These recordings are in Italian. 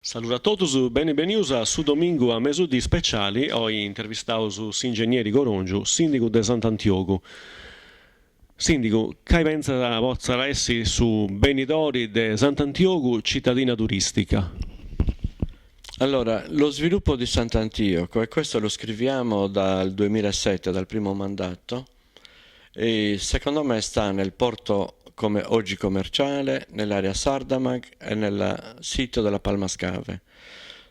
Saluto a todos, bem-vindos a su domingo a mesudì speciali. Hoy intervistaus s'ingegneri Gorongiu, sindico de Sant'Antioco. Sindico, che pensa a vostra essi su Benidori de Sant'Antioco, cittadina turistica? Allora, lo sviluppo di Sant'Antioco, e questo lo scriviamo dal 2007, dal primo mandato, e secondo me sta nel porto come oggi commerciale, nell'area Sardamag e nel sito della Palmascave.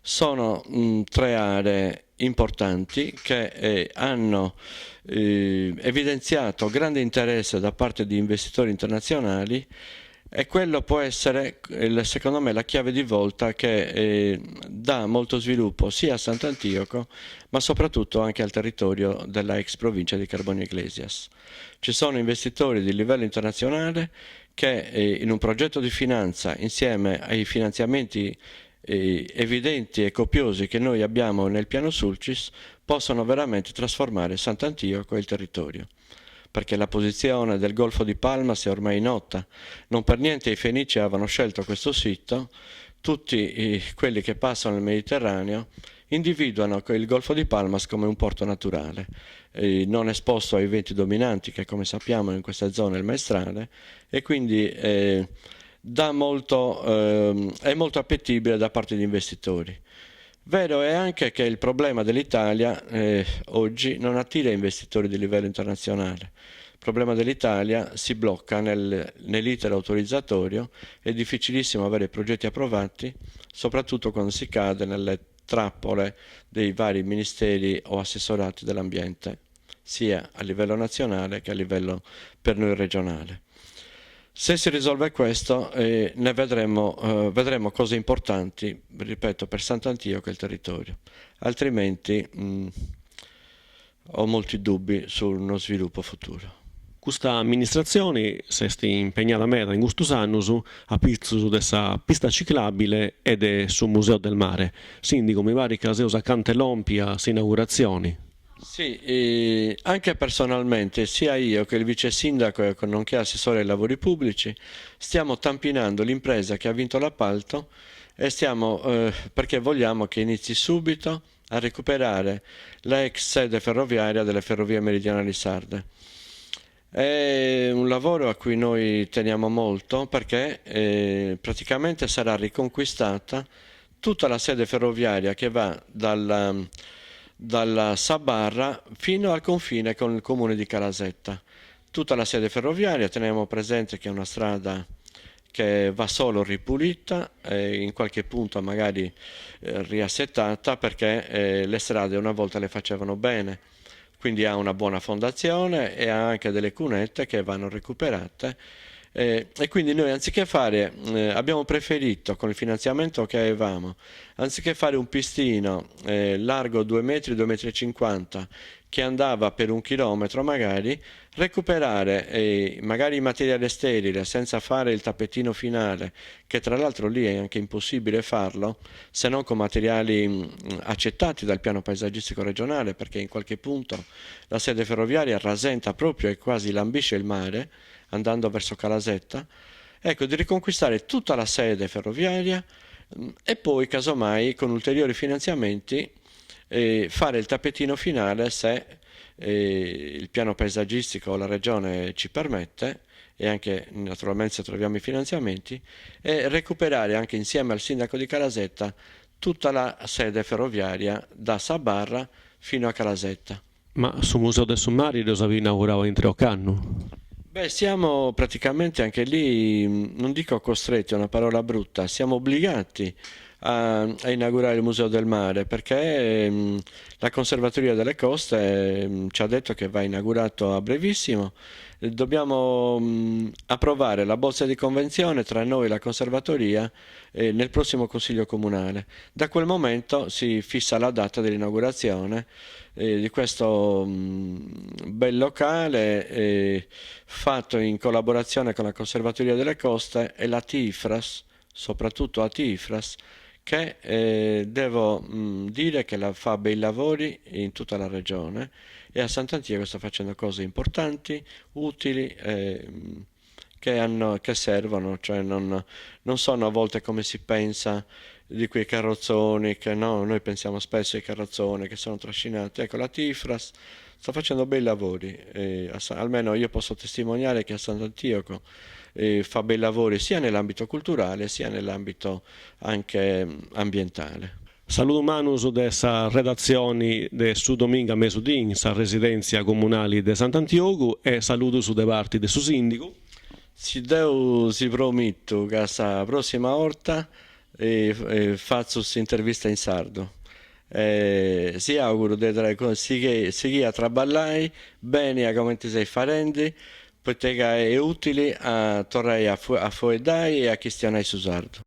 Sono tre aree importanti che hanno evidenziato grande interesse da parte di investitori internazionali e quello può essere, secondo me, la chiave di volta che dà molto sviluppo sia a Sant'Antioco, ma soprattutto anche al territorio della ex provincia di Carbonio Iglesias. Ci sono investitori di livello internazionale che in un progetto di finanza, insieme ai finanziamenti evidenti e copiosi che noi abbiamo nel piano Sulcis, possono veramente trasformare Sant'Antioco e il territorio, perché la posizione del Golfo di Palmas è ormai nota. Non per niente i Fenici avevano scelto questo sito. Tutti quelli che passano nel Mediterraneo individuano il Golfo di Palmas come un porto naturale, non esposto ai venti dominanti che, come sappiamo, in queste zone è il maestrale, e quindi è molto appetibile da parte di investitori. Vero è anche che il problema dell'Italia oggi non attira investitori di livello internazionale. Il problema dell'Italia si blocca nell'iter autorizzatorio, è difficilissimo avere progetti approvati, soprattutto quando si cade nelle trappole dei vari ministeri o assessorati dell'ambiente, sia a livello nazionale che a livello per noi regionale. Se si risolve questo, vedremo cose importanti, ripeto, per Sant'Antioco e il territorio. Altrimenti ho molti dubbi su uno sviluppo futuro. Questa amministrazione si è impegnata a mettere in questi anni a pizzo dessa pista ciclabile ed sul Museo del Mare. Sindico, mi pare che si usa cantelompia, inaugurazioni. Sì, anche personalmente, sia io che il vice sindaco, nonché assessore ai lavori pubblici, stiamo tampinando l'impresa che ha vinto l'appalto e perché vogliamo che inizi subito a recuperare la ex sede ferroviaria delle Ferrovie Meridionali Sarde. È un lavoro a cui noi teniamo molto perché praticamente sarà riconquistata tutta la sede ferroviaria che va dalla Sabarra fino al confine con il comune di Calasetta. Tutta la sede ferroviaria, teniamo presente che è una strada che va solo ripulita e in qualche punto magari riassettata, perché le strade una volta le facevano bene, quindi ha una buona fondazione e ha anche delle cunette che vanno recuperate. E quindi noi abbiamo preferito, con il finanziamento che avevamo, anziché fare un pistino largo 2 metri, 2 metri e 50, che andava per 1 chilometro magari, recuperare magari il materiale sterile senza fare il tappetino finale, che tra l'altro lì è anche impossibile farlo se non con materiali accettati dal piano paesaggistico regionale, perché in qualche punto la sede ferroviaria rasenta proprio e quasi lambisce il mare andando verso Calasetta. Ecco, di riconquistare tutta la sede ferroviaria e poi casomai con ulteriori finanziamenti fare il tappetino finale se il piano paesaggistico o la regione ci permette, e anche naturalmente se troviamo i finanziamenti, e recuperare anche insieme al sindaco di Calasetta tutta la sede ferroviaria da Sabarra fino a Calasetta. Ma sul Museo del Sommario lo avevo inaugurato in 3 anni. Beh, siamo praticamente anche lì, non dico costretti, è una parola brutta, siamo obbligati a inaugurare il Museo del Mare, perché la Conservatoria delle Coste ci ha detto che va inaugurato a brevissimo. Dobbiamo approvare la bozza di convenzione tra noi e la Conservatoria nel prossimo Consiglio Comunale. Da quel momento si fissa la data dell'inaugurazione di questo bel locale fatto in collaborazione con la Conservatoria delle Coste e la TIFRAS, soprattutto a TIFRAS, che devo dire che fa bei lavori in tutta la regione, e a Sant'Antioco sta facendo cose importanti, utili, che servono, cioè non sono a volte come si pensa di quei carrozzoni che no, noi pensiamo spesso ai carrozzoni che sono trascinati. Ecco, la Tifras sta facendo bei lavori, almeno io posso testimoniare che a Sant'Antioco fa bei lavori sia nell'ambito culturale sia nell'ambito anche ambientale. Saluto Manus dessa redazioni de su domingo a mesudin, sa residenza comunale de Sant'Antioco e saluto su de parti de su sindaco. Se Deus si prometto che la prossima volta faccio intervista in sardo. Si auguro di seguire a lavorare bene come ti stai facendo, perché è utile a tornare a fuori e a questionare su sardo.